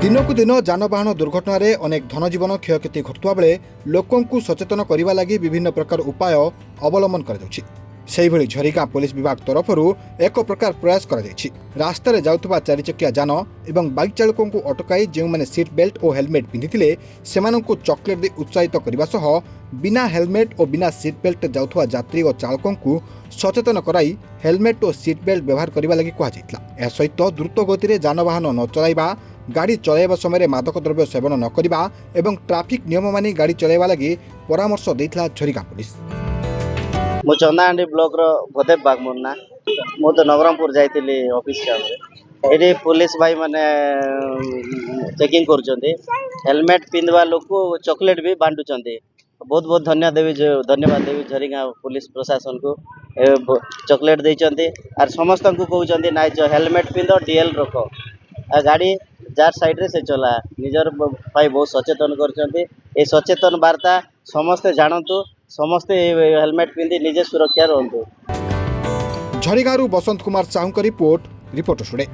दिनकू दिन जानवाहन दुर्घटन अनेक धनजीवन क्षयक्षति घटुवा बेले लोकंकु सचेतन करने लगी विभिन्न प्रकार उपाय अवलंबन कर झरिगाँ पुलिस विभाग तरफ एक प्रकार प्रयास रास्त जाउथबा चारिचकिया जान एवं बाइक चालकों को अटकाई जो मैंने सीट बेल्ट और हेलमेट पिंधिथिले सेमानंकु चॉकलेट दे उत्साहित करने सह बिना हेलमेट और बिना सीट बेल्ट जाउथबा यात्री और चालकों को सचेतन कराई हेलमेट और सीट बेल्ट व्यवहार करने लगी कहुला। सहित द्रुत गति जानवाहन न चलाइबा, गाड़ी चलाइबा समय मादक द्रव्य सेवन न करिबा एवं ट्रैफिक नियम मानि गाड़ी चलाइबा लगी परामर्श देइथला झरिगाँ पुलिस। मो चंदाहांडी ब्लॉक रो भदेव बागमुन्ना मो तो नवरंगपुर जाइतिली ऑफिस काम एडी पुलिस भाई माने चेकिंग करछन्ती हेलमेट पिंधवा लोक को चॉकलेट भी बांटुछन्ती। बहुत बहुत धन्यवाद देवी झरिगाँ पुलिस प्रशासन को चॉकलेट देइछन्ती आर समस्त को कहउछन्ती नाइ हेलमेट पिंधो डीएल रखो आ गाड़ी जार साइड रे से चला निजर भाई बहुत सचेतन करछन्ती। ए सचेतन वार्ता समस्ते जानतु, समस्ते हेलमेट पिंधि निजे सुरक्षा रहतु। झरिगाँरू बसंत कुमार साहू का रिपोर्ट टुडे।